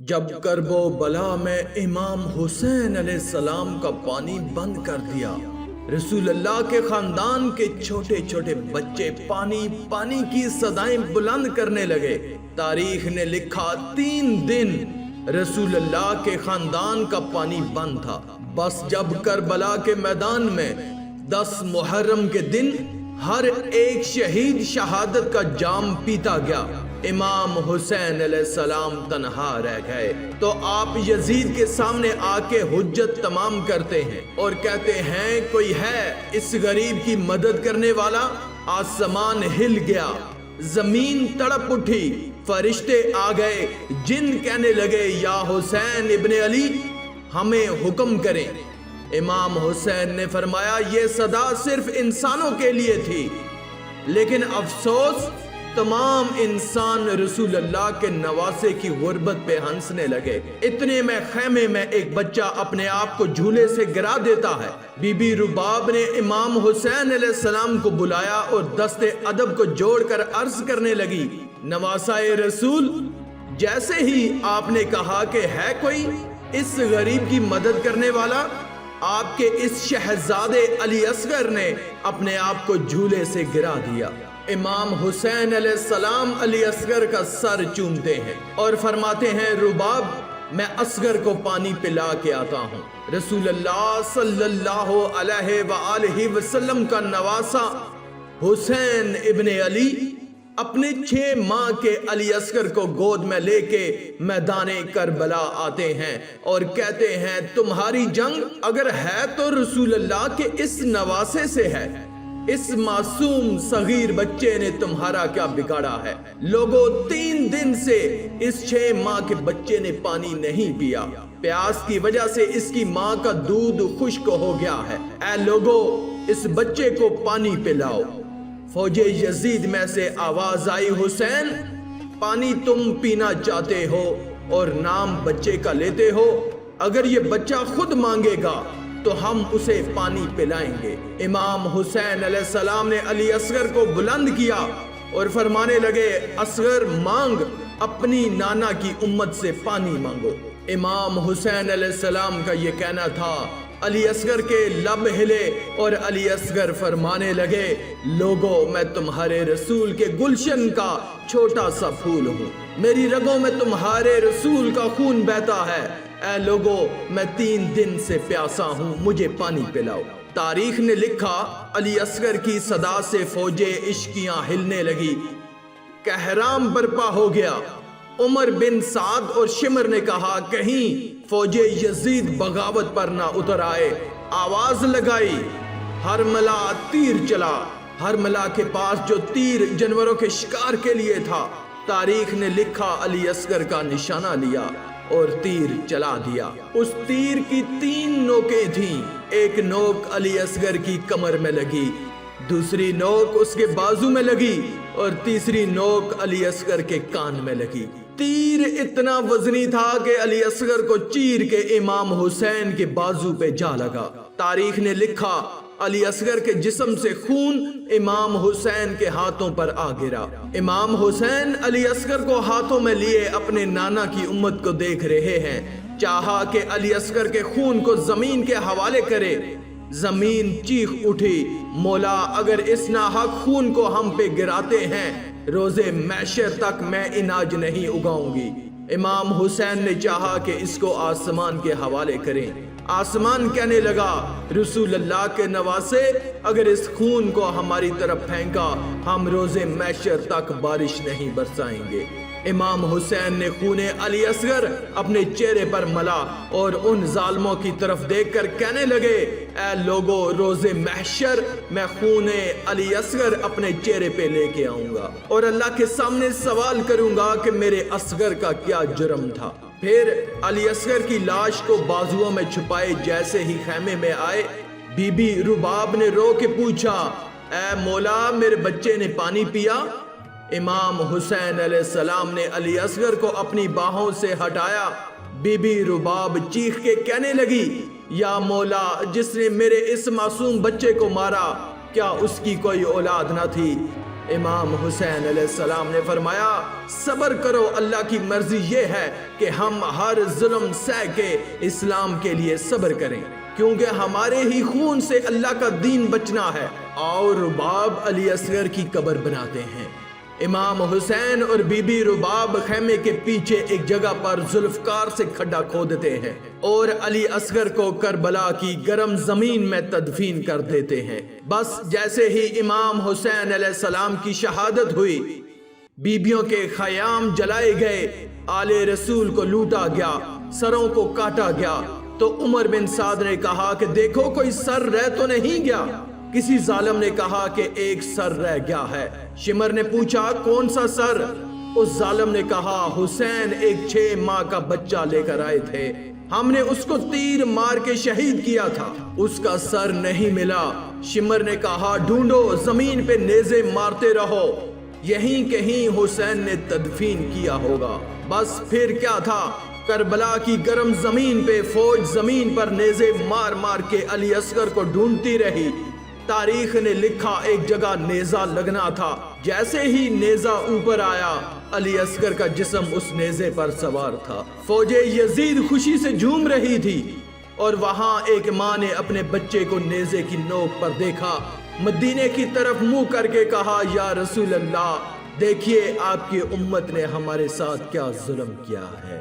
جب کرب و بلا میں امام حسین علیہ السلام کا پانی بند کر دیا، رسول اللہ کے خاندان کے چھوٹے چھوٹے بچے پانی پانی کی صدائیں بلند کرنے لگے۔ تاریخ نے لکھا 3 دن رسول اللہ کے خاندان کا پانی بند تھا۔ بس جب کربلا کے میدان میں 10 محرم کے دن ہر ایک شہید شہادت کا جام پیتا گیا، امام حسین علیہ السلام تنہا رہ گئے، تو آپ یزید کے سامنے آ کے حجت تمام کرتے ہیں اور کہتے ہیں کوئی ہے اس غریب کی مدد کرنے والا؟ آسمان ہل گیا، زمین تڑپ اٹھی، فرشتے آ گئے، جن کہنے لگے یا حسین ابن علی ہمیں حکم کریں۔ امام حسین نے فرمایا یہ صدا صرف انسانوں کے لیے تھی، لیکن افسوس تمام انسان رسول اللہ کے نواسے کی غربت پہ ہنسنے لگے۔ اتنے میں خیمے میں ایک بچہ اپنے آپ کو جھولے سے گرا دیتا ہے۔ بی بی رباب نے امام حسین علیہ السلام کو بلایا اور دست ادب کو جوڑ کر عرض کرنے لگی، نواسائے رسول، جیسے ہی آپ نے کہا کہ ہے کوئی اس غریب کی مدد کرنے والا، آپ کے اس شہزادے علی اصغر نے اپنے آپ کو جھولے سے گرا دیا۔ امام حسین علیہ السلام علی اصغر کا سر چومتے ہیں اور فرماتے ہیں رباب میں اصغر کو پانی پلا کے آتا ہوں۔ رسول اللہ صلی اللہ علیہ وآلہ وسلم کا نواسا حسین ابن علی اپنے 6 ماہ کے علی اصغر کو گود میں لے کے میدان کربلا آتے ہیں اور کہتے ہیں تمہاری جنگ اگر ہے تو رسول اللہ کے اس نواسے سے ہے، اس معصوم صغیر بچے نے تمہارا کیا بگاڑا ہے؟ لوگوں 3 دن سے اس 6 ماہ کے بچے نے پانی نہیں پیا، پیاس کی وجہ سے اس کی ماں کا دودھ خشک ہو گیا ہے، اے لوگوں اس بچے کو پانی پلاؤ۔ فوج یزید میں سے آواز آئی حسین پانی تم پینا چاہتے ہو اور نام بچے کا لیتے ہو، اگر یہ بچہ خود مانگے گا تو ہم اسے پانی پلائیں گے۔ امام حسین علیہ السلام نے علی اصغر کو بلند کیا اور فرمانے لگے اصغر مانگ، اپنی نانا کی امت سے پانی مانگو۔ امام حسین علیہ السلام کا یہ کہنا تھا، علی اصغر کے لب ہلے اور علی اصغر فرمانے لگے لوگوں میں تمہارے رسول کے گلشن کا چھوٹا سا پھول ہوں، میری رگوں میں تمہارے رسول کا خون بہتا ہے، اے لوگوں میں 3 دن سے پیاسا ہوں، مجھے پانی پلاؤ۔ تاریخ نے لکھا علی اصغر کی صدا سے فوجیں عشقیاں ہلنے لگی، کہرام برپا ہو گیا۔ عمر بن سعد اور شمر نے کہا کہیں فوج یزید بغاوت پر نہ اتر آئے، آواز لگائی، ہرملا تیر چلا۔ ہرملا کے پاس جو تیر جانوروں کے شکار کے لیے تھا، تاریخ نے لکھا علی اصغر کا نشانہ لیا اور تیر چلا دیا۔ اس تیر کی 3 نوکیں تھیں، ایک نوک علی اصغر کی کمر میں لگی، دوسری نوک اس کے بازو میں لگی اور تیسری نوک علی اصغر کے کان میں لگی۔ تیر اتنا وزنی تھا کہ علی اصغر کو چیر کے امام حسین کے بازو پہ جا لگا۔ تاریخ نے لکھا علی اصغر کے جسم سے خون امام حسین کے ہاتھوں پر آ گرا۔ امام حسین علی اصغر کو ہاتھوں میں لیے اپنے نانا کی امت کو دیکھ رہے ہیں، چاہا کہ علی اصغر کے خون کو زمین کے حوالے کرے۔ زمین چیخ اٹھی، مولا اگر اس ناحق خون کو ہم پہ گراتے ہیں روزے محشر تک میں اناج نہیں اگاؤں گی۔ امام حسین نے چاہا کہ اس کو آسمان کے حوالے کریں، آسمان کہنے لگا رسول اللہ کے نواسے اگر اس خون کو ہماری طرف پھینکا ہم روزے محشر تک بارش نہیں برسائیں گے۔ امام حسین نے خون علی اصغر اپنے چہرے پر ملا اور ان ظالموں کی طرف دیکھ کر کہنے لگے اے لوگو روز محشر میں خون علی اصغر اپنے چہرے پہ لے کے آؤں گا اور اللہ کے سامنے سوال کروں گا کہ میرے اصغر کا کیا جرم تھا۔ پھر علی اصغر کی لاش کو بازوؤں میں چھپائے جیسے ہی خیمے میں آئے، بی بی رباب نے رو کے پوچھا اے مولا میرے بچے نے پانی پیا؟ امام حسین علیہ السلام نے علی اصغر کو اپنی باہوں سے ہٹایا۔ بی بی رباب چیخ کے کہنے لگی یا مولا جس نے میرے اس معصوم بچے کو مارا کیا اس کی کوئی اولاد نہ تھی؟ امام حسین علیہ السلام نے فرمایا صبر کرو، اللہ کی مرضی یہ ہے کہ ہم ہر ظلم سہ کے اسلام کے لیے صبر کریں، کیونکہ ہمارے ہی خون سے اللہ کا دین بچنا ہے۔ اور رباب علی اصغر کی قبر بناتے ہیں۔ امام حسین اور بی بی رباب خیمے کے پیچھے ایک جگہ پر ذوالفقار سے کھڈا کھودتے ہیں اور علی اصغر کو کربلا کی گرم زمین میں تدفین کر دیتے ہیں۔ بس جیسے ہی امام حسین علیہ السلام کی شہادت ہوئی، بیبیوں کے خیام جلائے گئے، آل رسول کو لوٹا گیا، سروں کو کاٹا گیا، تو عمر بن سعد نے کہا کہ دیکھو کوئی سر رہ تو نہیں گیا۔ کسی ظالم نے کہا کہ ایک سر رہ گیا ہے۔ شمر نے پوچھا کون سا سر؟ اس ظالم نے کہا حسین ایک 6 ماہ کا بچہ لے کر آئے تھے، ہم نے اس کو تیر مار کے شہید کیا تھا، اس کا سر نہیں ملا۔ شمر نے کہا ڈھونڈو، زمین پہ نیزے مارتے رہو، یہیں کہیں حسین نے تدفین کیا ہوگا۔ بس پھر کیا تھا، کربلا کی گرم زمین پہ فوج زمین پر نیزے مار مار کے علی اصغر کو ڈھونڈتی رہی۔ تاریخ نے لکھا ایک جگہ نیزہ لگنا تھا، جیسے ہی نیزہ اوپر آیا علی اصغر کا جسم اس نیزے پر سوار تھا۔ فوج یزید خوشی سے جھوم رہی تھی اور وہاں ایک ماں نے اپنے بچے کو نیزے کی نوک پر دیکھا، مدینے کی طرف منہ کر کے کہا یا رسول اللہ، دیکھیے آپ کی امت نے ہمارے ساتھ کیا ظلم کیا ہے۔